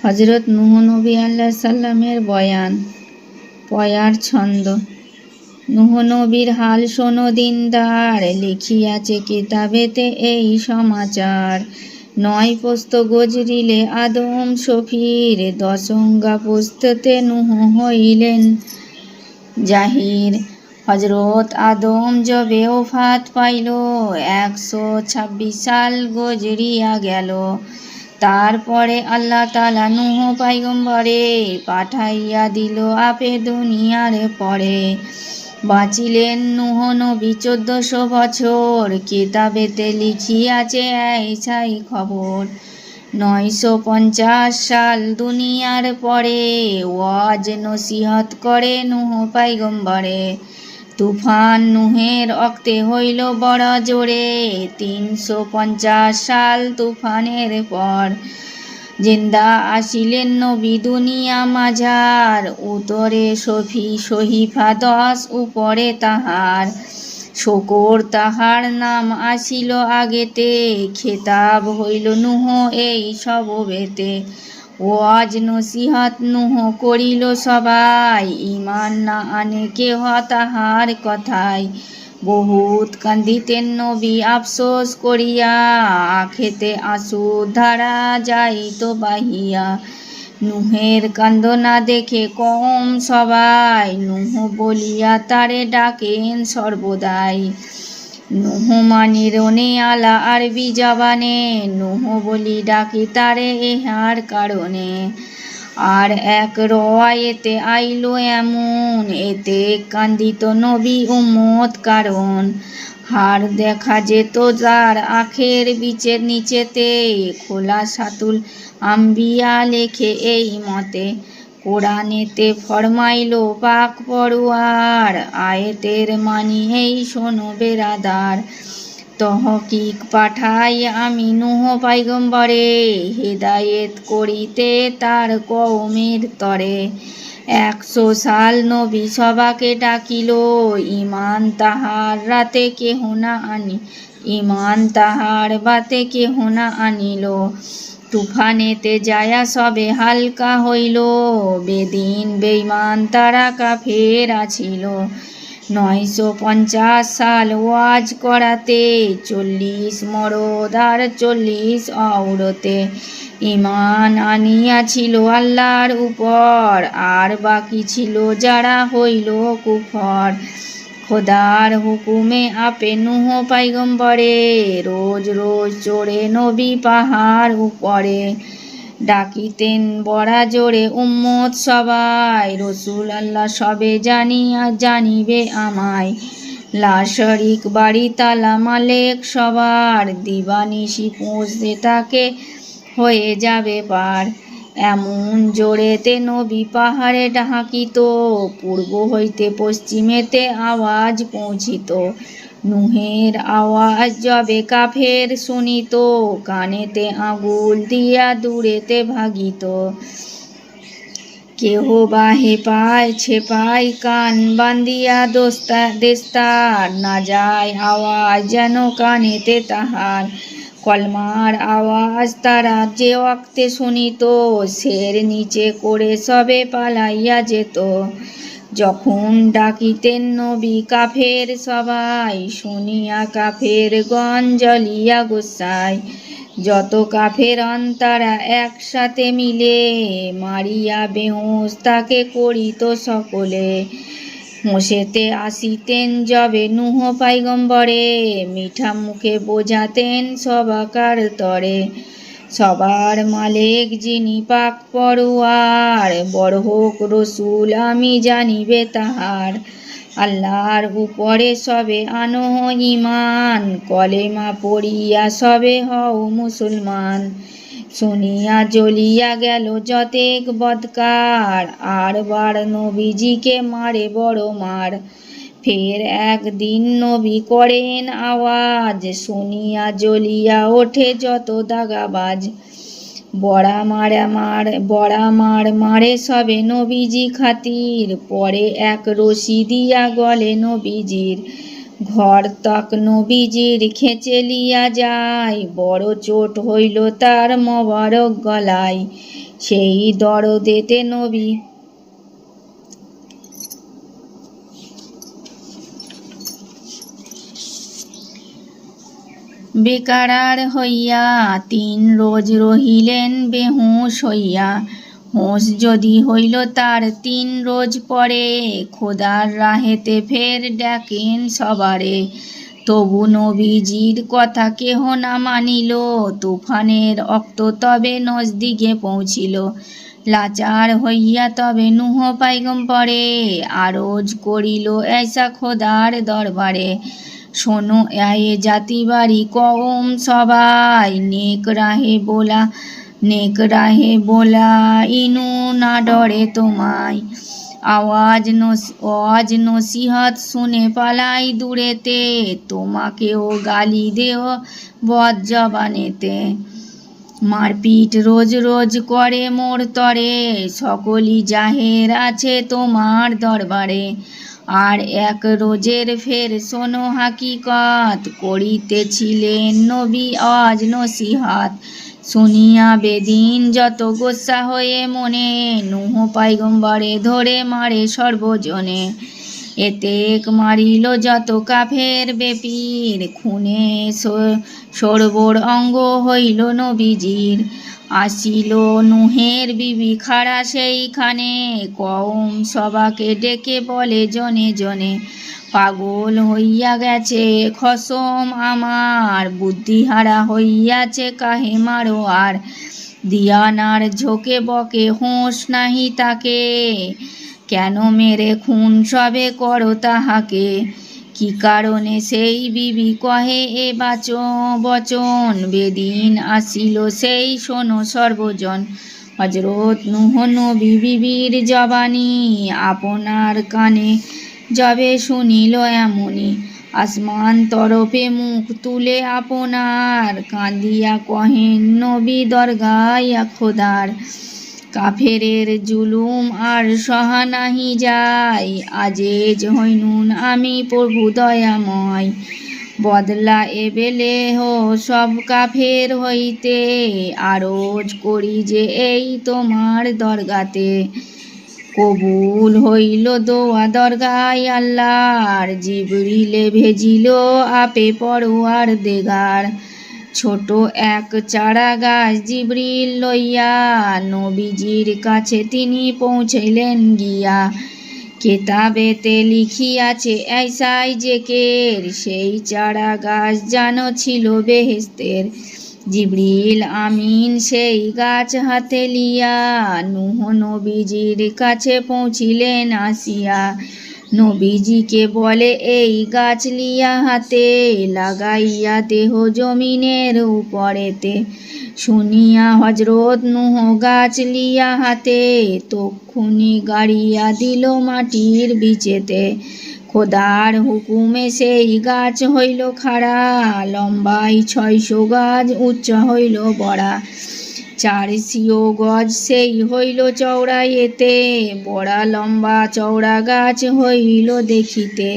হজরত নূহ নবী আলাইহিস সালামের বয়ান। পয়ার ছন্দ। নূহ নবীর হাল শোনো দিনদার, লিখিয়াছে কিতাবেতে এই সমাচার। 9 পোস্ত গজরিলে আদম শফির, 10 অঙ্গা পোস্ততে নূহ হইলেন জাহির। হজরত আদম যবে ওফাত পাইল, 126 সাল গজরিয়া গেল। তারপরে আল্লাহ তাআলা নূহ পয়গম্বরে পাঠাইয়া দিল আপে দুনিয়ার পরে। বাঁচিলেন নূহ নবী 1400 বছর, কিতাবেতে লিখিয়াছে এইসাই খবর। 950 সাল দুনিয়ার পরে, ওয়াজ নসিহত করে নূহ পয়গম্বরে। তুফান নূহের অক্তে হইল বড় জোরে, 350 সাল তুফানের পর। জিন্দা আসিলেন নবী দুনিয়া মাঝার, উতরে শফি সহিফা 10 উপরে তাহার। শকর তাহার নাম আসিল আগেতে, খেতাব হইল নূহ এই সববেতে। ওয়াজ নসিহত নূহ করিল সবাই, ঈমান না আনে কেহ তাহার কথায়। বহুত কান্দিতেন নবী আফসোস করিয়া, আঁখেতে আঁসুর ধারা যাইত বাহিয়া। নূহের কান্দনা দেখে কওম সবাই, নূহ বলিয়া তারে ডাকেন সর্বদাই। নূহ মানি রনে আলা আরবি জবানে, নূহ বলি ডাকি তারে ইহার কারণে। আর এক রওয়ায়েতে আইলো এমন, এতে কান্দিত নবী উম্মত কারণ। হার দেখা যেত যার আখের বিচের নিচেতে, খোলা সাতুল আম্বিয়া লেখে এই মতে। কোরআনেতে ফরমাইলো পাক পড়ুয়ার, আয়েতের মানি এই শোনো বেরাদার। তহকিক পাঠাই আমি নূহ পয়গম্বরে, হিদায়েত করিতে তার কওমের তরে। 100 সাল নবী সবাকে ডাকিল, ঈমান তাহার রাতে কেহ না আনি, ঈমান তাহার বাতে কেহ না আনিল। তুফানেতে যায়া সবে হালকা হইল, বেদিন বেঈমান তারা কাফের আছিল। 950 সাল ওয়াজ করাতে, 40 মরদ আর 40 আওরতে। ঈমান আনিয়াছিল আল্লাহর উপর, আর বাকি ছিল যারা হইল কুফর। খোদার হুকুমে আপে নূহ পয়গম্বরে, রোজ রোজ চড়ে নবী পাহাড় উপরে। ডাকিতেন বড়া জোরে উম্মত সবাই, রসুল আল্লাহ সবে জানিবে আমায়। লা শরীক বাড়ি তালা মালেক সবার, দিবানিশি পৌঁছতে তাকে হয়ে যাবে পার। এমন জোরেতে নবী পাহাড়ে ডাকিত, পূর্ব হইতে পশ্চিমেতে আওয়াজ পৌঁছিত। নূহের আওয়াজ যবে কাফের শুনিত, কানেতে আঙুল দিয়া দূরেতে ভাগিত। কেহ বা হেপায় ছেপায় কান বান্দিয়া দেস্তার, না যায় আওয়াজ যেন কানেতে তাহার। কলমার আওয়াজ তারা যে ওয়াক্তে শুনিত, সের নিচে করে সবে পালাইয়া যেত। যখন ডাকিতেন নবী কাফের সবাই, শুনিয়া কাফের গণ জ্বলিয়া গোসায়। যত কাফেরান তারা একসাথে মিলে, মারিয়া বেহুশ তাকে করিত সকলে। হোঁশেতে আসিতেন যবে নূহ পয়গম্বরে, মিঠা মুখে বোঝাতেন সবাকার তরে। সবার মালেক যিনি পাক পড়ুয়ার, বড় হোক রসুল আমি জানিবে তাহার। আল্লাহর উপরে সবে আনো ঈমান, কলেমা পড়িয়া সবে হও মুসলমান। শুনিয়া জ্বলিয়া গেল যতেক বদকার, আর বার নবীজিকে মারে বড় মার। ফের একদিন নবী করেন আওয়াজ, শুনিয়া জ্বলিয়া ওঠে যত দাগাবাজ। বড়া মার মারে সবে নবীজি খাতির, পরে এক রশি দিয়া গলে নবীজির। ঘর তক নবীজির খেচে লিয়া যায়, বড় চোট হইল তার মোবারক গলায়। সেই দরদেতে নবী বেকারার হইয়া 3 রোজ রহিলেন বেহুশ হইয়া। হুঁশ যদি হইল তার 3 রোজ পরে, খোদার রাহেতে ফের ডাকেন সবারে। তবু নবীজির কথা কেহ না মানিল, তুফানের অক্ত তবে নজদিকে পৌঁছিল। লাচার হইয়া তবে নূহ পয়গম্বরে, আরজ করিল ऐसा খোদার দরবারে। শোনো এ জাতি বাড়ি কওম সবাই, নেক রাহে বোলা ইনু না ডরে তোমায়। আওয়াজ নসিহত শুনে পালাই দূরেতে, তোমাকেও গালি দেও বদ জবানেতে। মারপিট রোজ রোজ করে মোর তরে, সকলই জাহের আছে তোমার দরবারে। আর এক রোজের ফের শোনো হাকিকত, করিতেছিলেন নবী আজ নসিহত। শুনিয়া বেদিন যত গোসা হয়ে মনে, নূহ পয়গম্বরে ধরে মারে সর্বজনে। এতেক মারিল যত কাফের বেপীর, খুনে সরবর অঙ্গ হইল নবীজির। আসিল নূহের বিবি খাড়া সেইখানে, কওম সবাকে ডেকে বলে জনে জনে। পাগল হইয়া গেছে খসম আমার, বুদ্ধিহারা হইয়াছে কাহে মারো আর। দিয়ানার ঝোঁকে বকে হুঁশ নাহি তাকে, কেন মেরে খুন সবে করো তাহাকে। কি কারণে সেই বিবি কহে এ বচন, বেদিন আসিল সেই শোনো সর্বজন। হযরত নূহ নবী বিবির জবানি, আপনার কানে যবে শুনিল এমনি। আসমান তরফে মুখ তুলে আপনার, কাঁদিয়া কহেন নবী দরগায় খোদার। কাফেরের জুলুম আর সহা নাহি যায়, আজেজ হইনুন আমি প্রভু দয়াময়। বদলা এবেলে হো সব কাফের হইতে, আরজ করি যে এই তোমার দরগাতে। কবুল হইল দোয়া দরগায় আল্লাহর, জিবরিলে ভেজিল আপে পরওয়ার দেগার। ছোট এক চারা গাছ জিবরিল লইয়া, নবীজির কাছে তিনি পৌঁছইলেন গিয়া। কেতাবেতে লিখিয়াছে ऐसाই জেকের, সেই চারা গাছ জানো ছিল বেহেশতের। জিবরিল আমিন সেই গাছ হাতে লিয়া, নূহ নবীজির কাছে পৌঁছিলেন আসিয়া। নবীজিকে বলে এই গাছ লিয়া হাতে, লাগাইয়া দেহ জমিনের উপরেতে। শুনিয়া হযরত নূহ গাছ লিয়া হাতে, তক্ষুনি গাড়িয়া দিল মাটির বিচেতে। খোদার হুকুমে সেই গাছ হইল খাড়া, লম্বাই 600 গজ, উচ্চ হইল বড়া। 400 গজ সেই হইল চওড়া এতে, বড়া লম্বা চওড়া গাছ হইল দেখিতে।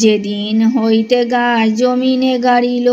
যেদিন হইতে গাছ জমিনে গাড়িল,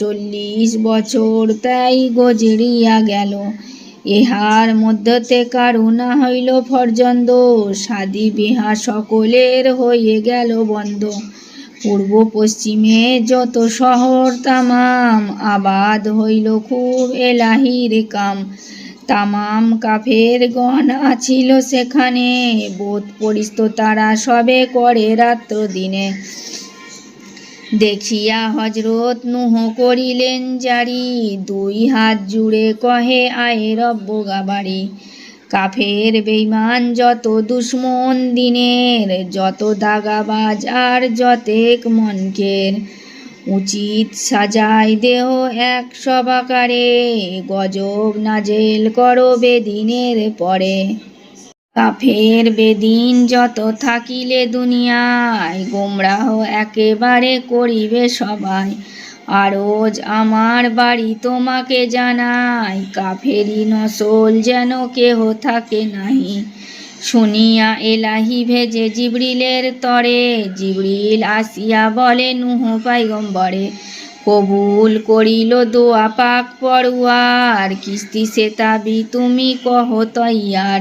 40 বছর তাই গজরিয়া গেল। ইহার মধ্যতে কারো না হইল ফরজন্দ, শাদী বিহা সকলের হয়ে গেল বন্ধ। পূর্ব পশ্চিমে যত শহর তামাম, আবাদ হইল খুব এলাহির কাম। তামাম কাফের গণ আছিল সেখানে, বোধ পরিস্ত তারা সবে করে রাত্র দিনে। দেখিয়া হযরত নূহ করিলেন জারি, 2 হাত জুড়ে কহে আয়ে রব্বগা বাড়ি। কাফের বেঈমান যত দুশমন দিনের, যত দাগাবাজ আর যতেক মনকের। উচিত সাজাই দেহ এক সবাকারে, গজব নাজেল করো বেদিনের পরে। কাফের বেদিন যত থাকিলে দুনিয়ায়, গোমরাহ একেবারে করিবে সবাই। আরজ আমার বাড়ি তোমাকে জানাই, কাফেরি নসল যেন কেহ থাকে নাহি। শুনিয়া এলাহি ভেজে জিবরিলের তরে, জিবরিল আসিয়া বলে নূহ পয়গম্বরে, কবুল করিল দোয়া পাক পড়ুয়ার, কিস্তি সেতাবি তুমি কহ তৈয়ার।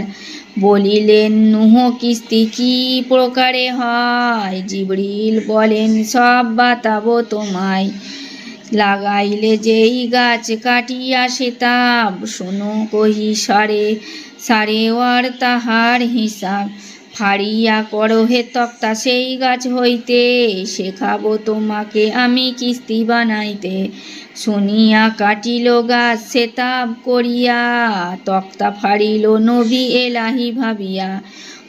বলিলেন নূহ কিস্তি কি প্রকারে হয়, জিবরিল বলেন সব বাতাবো তোমায়। লাগাইলে যেই গাছ কাটিয়া সেতাব, শোনো কহি সারে সারে ওয়ার তাহার হিসাব। ফাড়িয়া করো হে তক্তা সেই গাছ হইতে, শেখাবো তোমাকে আমি কিস্তি বানাইতে। শুনিয়া কাটিল গাছ সেতাব করিয়া, তক্তা ফাড়িল নবী এলাহি ভাবিয়া।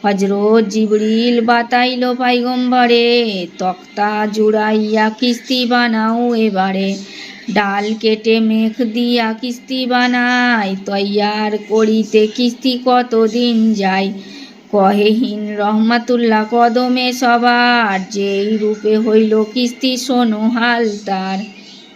হজরত জিবরিল বাতাইল পয়গম্বরে, তক্তা জুড়াইয়া কিস্তি বানাও এবারে। ডাল কেটে মেঘ দিয়া কিস্তি বানাই, তৈয়ার করিতে কিস্তি কতদিন যায়। কহেহীন রহমাতুল্লাহ কদমে সবার, যেই রূপে হইল কিস্তি শোনো হাল তার।